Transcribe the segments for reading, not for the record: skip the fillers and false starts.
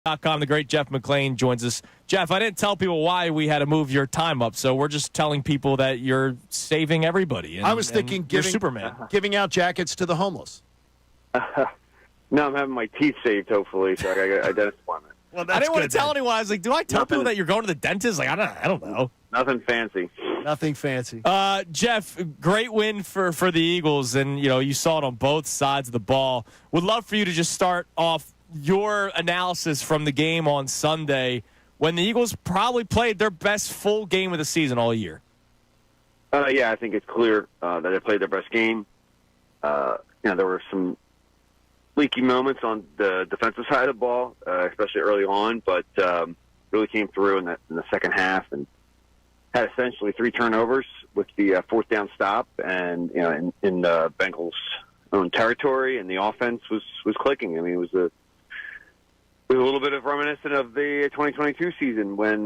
.com, the great Jeff McClain joins us. Jeff, I didn't tell people why we had to move your time up, so we're just telling people that you're saving everybody. I was thinking giving out jackets to the homeless. No, I'm having my teeth saved, hopefully, so I got a dentist appointment. Well, I didn't want to tell anyone. I was like, do I tell people that you're going to the dentist? Like, I don't know. Nothing fancy. Nothing fancy. Jeff, great win for the Eagles, and you saw it on both sides of the ball. Would love for you to just start off your analysis from the game on Sunday when the Eagles probably played their best full game of the season all year. Yeah, I think it's clear that they played their best game. There were some leaky moments on the defensive side of the ball, especially early on, but really came through in the second half and had essentially 3 turnovers with the fourth down stop, and in the Bengals' own territory, and the offense was clicking. I mean, it was a little bit of reminiscent of the 2022 season when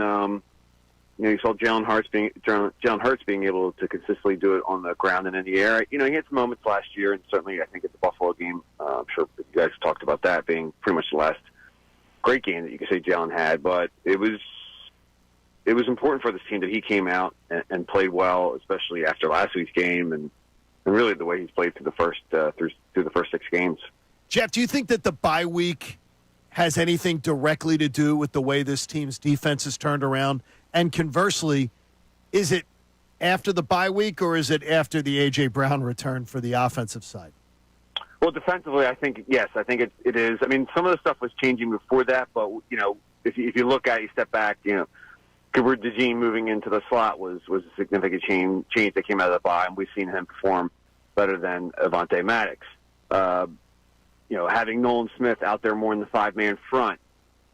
you saw Jalen Hurts being able to consistently do it on the ground and in the air. He had some moments last year, and certainly I think at the Buffalo game, I'm sure you guys talked about that being pretty much the last great game that you could say Jalen had. But it was important for this team that he came out and played well, especially after last week's game, and really the way he's played through the first 6 games. Jeff, do you think that the bye week has anything directly to do with the way this team's defense has turned around? And conversely, is it after the bye week or is it after the A.J. Brown return for the offensive side? Well, defensively, I think, yes, I think it is. I mean, some of the stuff was changing before that, but, if you look at it, you step back, Gilbert DeJean moving into the slot was a significant change that came out of the bye, and we've seen him perform better than Avonte Maddox. Having Nolan Smith out there more in the 5-man front,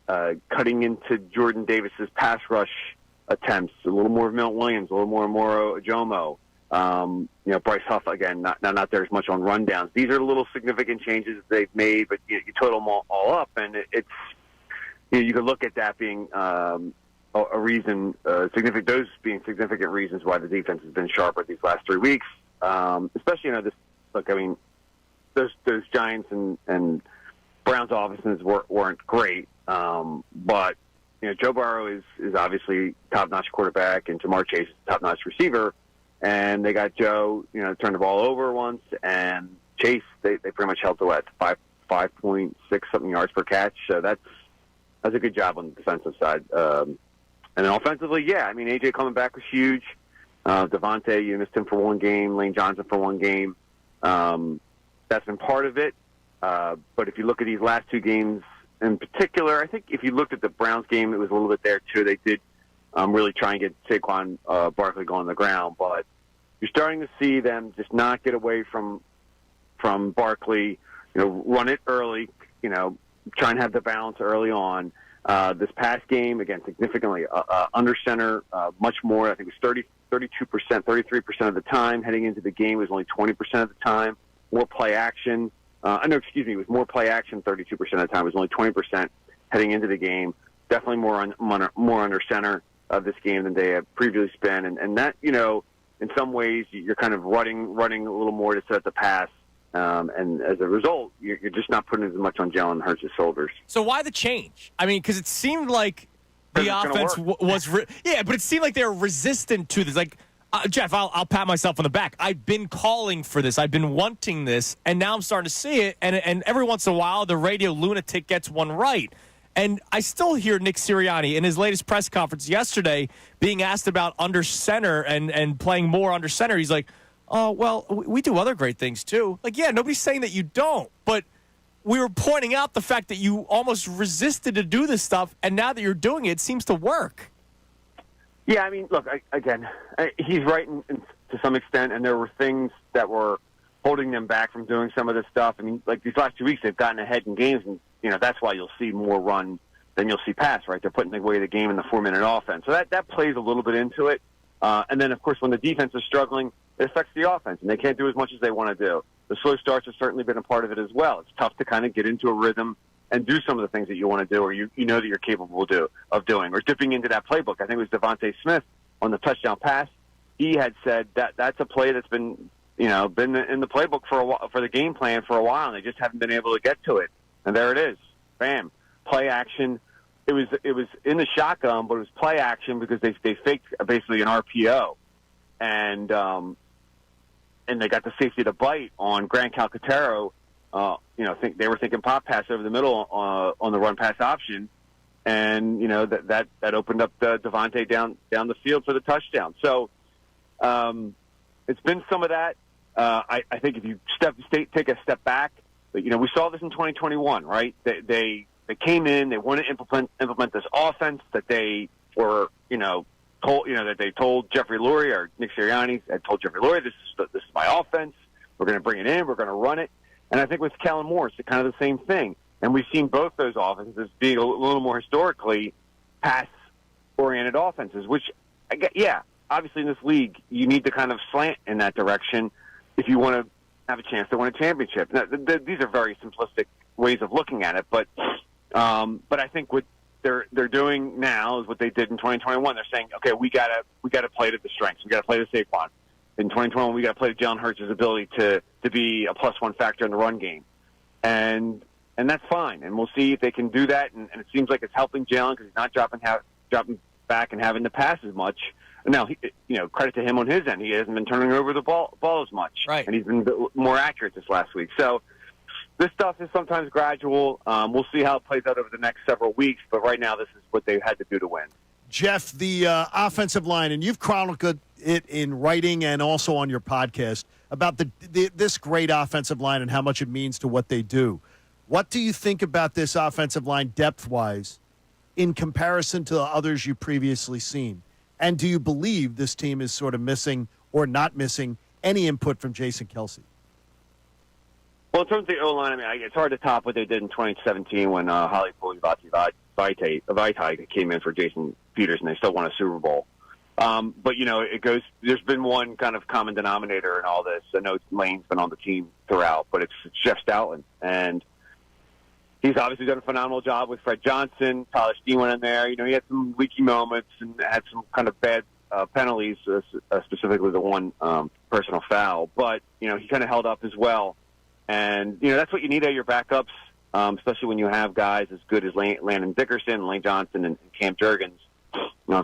cutting into Jordan Davis's pass rush attempts, a little more of Milton Williams, a little more Moro Ajomo. Bryce Huff, again, not there as much on rundowns. These are little significant changes they've made, but you total them all up, and it's you could look at that being a reason, significant. Those being significant reasons why the defense has been sharper these last 3 weeks. Especially, this. Look, I mean, those Giants and Browns offenses weren't great, but Joe Burrow is obviously top-notch quarterback, and Jamar Chase is top-notch receiver, and they got Joe, turn the ball over once, and Chase they pretty much held to 5.6 something yards per catch. So that's a good job on the defensive side. And then offensively, yeah, I mean AJ coming back was huge. Devontae, you missed him for 1 game. Lane Johnson for 1 game. That's been part of it. But if you look at these last 2 games in particular, I think if you looked at the Browns game, it was a little bit there too. They did really try and get Saquon Barkley going on the ground, but you're starting to see them just not get away from Barkley. Run it early. Try and have the balance early on. This past game, again, significantly under center, much more. I think it was 32%, 33% of the time heading into the game. It was only 20% of the time. More play action. It was more play action 32% of the time. It was only 20% heading into the game. Definitely more under center of this game than they have previously been. And that, in some ways, you're kind of running a little more to set the pass. And as a result, you're just not putting as much on Jalen Hurts' shoulders. So why the change? I mean, because it seemed like the offense was but it seemed like they were resistant to this. Like, Jeff, I'll pat myself on the back. I've been calling for this. I've been wanting this, and now I'm starting to see it. And every once in a while, the radio lunatic gets one right. And I still hear Nick Sirianni in his latest press conference yesterday being asked about under center and playing more under center. He's like, oh, well, we do other great things too. Like, yeah, nobody's saying that you don't, but we were pointing out the fact that you almost resisted to do this stuff, and now that you're doing it, it seems to work. Yeah, I mean, look, he's right to some extent, and there were things that were holding them back from doing some of this stuff. I mean, like these last 2 weeks, they've gotten ahead in games, and that's why you'll see more run than you'll see pass. Right? They're putting away the game in the 4-minute offense, so that plays a little bit into it. And then, of course, when the defense is struggling, it affects the offense, and they can't do as much as they want to do. The slow starts have certainly been a part of it as well. It's tough to kind of get into a rhythm and do some of the things that you want to do, or you know that you're capable of doing, or dipping into that playbook. I think it was Devontae Smith on the touchdown pass. He had said that's a play that's been in the playbook for a while, for the game plan for a while, and they just haven't been able to get to it. And there it is, bam, play action it was in the shotgun, but it was play action because they faked basically an RPO, and they got the safety to bite on Grant Calcaterra. They were thinking pop pass over the middle on the run pass option, and that opened up Devontae down the field for the touchdown. So it's been some of that. I think if you take a step back, but we saw this in 2021, right? They came in, they wanted to implement this offense that they were told Jeffrey Lurie, or Nick Sirianni had told Jeffrey Lurie, this is my offense. We're going to bring it in. We're going to run it. And I think with Kellen Moore, it's kind of the same thing. And we've seen both those offenses being a little more historically pass-oriented offenses, which, obviously in this league, you need to kind of slant in that direction if you want to have a chance to win a championship. Now, these are very simplistic ways of looking at it, but I think what they're doing now is what they did in 2021. They're saying, okay, we gotta play to the strengths. We gotta play to Saquon. In 2021, we gotta play to Jalen Hurts' ability to be a +1 factor in the run game, and that's fine. And we'll see if they can do that. And it seems like it's helping Jalen because he's not dropping back and having to pass as much. Now, credit to him on his end. He hasn't been turning over the ball as much, right? And he's been more accurate this last week. So this stuff is sometimes gradual. We'll see how it plays out over the next several weeks. But right now, this is what they had to do to win. Jeff, the offensive line, and you've chronicled it in writing and also on your podcast about this great offensive line and how much it means to what they do. What do you think about this offensive line depth-wise in comparison to the others you've previously seen? And do you believe this team is sort of missing or not missing any input from Jason Kelce? Well, in terms of the O-line, it's hard to top what they did in 2017 when Holly Vaitai came in for Jason Peters, and they still won a Super Bowl. But, there's been one kind of common denominator in all this. I know Lane's been on the team throughout, but it's Jeff Stoutland. And he's obviously done a phenomenal job with Fred Johnson. Tyler Steen went in there. He had some leaky moments and had some kind of bad penalties, specifically the one personal foul. But, he kind of held up as well. And, that's what you need out of your backups, especially when you have guys as good as Landon Dickerson, Lane Johnson, and Cam Jurgens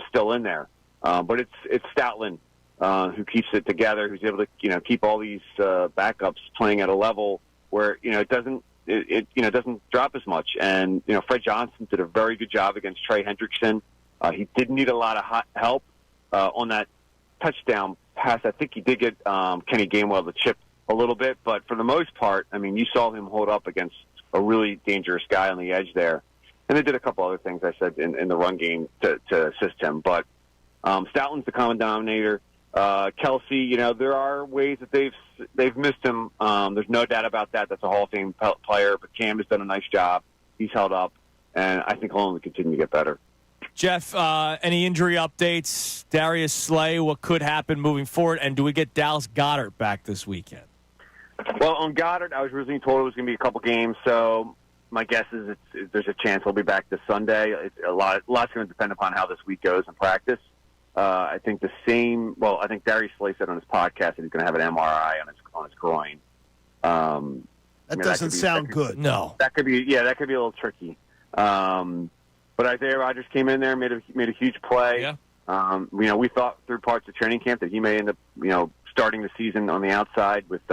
still in there. But it's Stoutland who keeps it together, who's able to, keep all these backups playing at a level where, it doesn't drop as much. And, Fred Johnson did a very good job against Trey Hendrickson. He didn't need a lot of help on that touchdown pass. I think he did get Kenny Gainwell to chip a little bit, but for the most part, you saw him hold up against a really dangerous guy on the edge there. And they did a couple other things, I said, in the run game to assist him. But Stoutland's the common denominator. Kelce, there are ways that they've missed him. There's no doubt about that. That's a Hall of Fame player, but Cam has done a nice job. He's held up, and I think he'll only continue to get better. Jeff, any injury updates? Darius Slay, what could happen moving forward? And do we get Dallas Goedert back this weekend? Well, on Goddard, I was originally told it was going to be a couple games, so my guess is there's a chance he'll be back this Sunday. Lot's going to depend upon how this week goes in practice. I think I think Darius Slay said on his podcast that he's going to have an MRI on his groin. That doesn't sound good. No. That could be a little tricky. But Isaiah Rodgers came in there, made a huge play. Yeah. We thought through parts of training camp that he may end up, starting the season on the outside with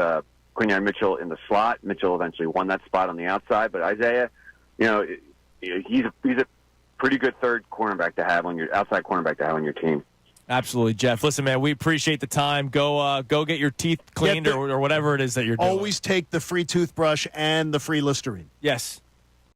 Quinyon Mitchell in the slot. Mitchell eventually won that spot on the outside, but Isaiah, he's a pretty good outside cornerback to have on your team. Absolutely, Jeff. Listen, man, we appreciate the time. Go get your teeth cleaned or whatever it is that you're doing. Always take the free toothbrush and the free Listerine. Yes.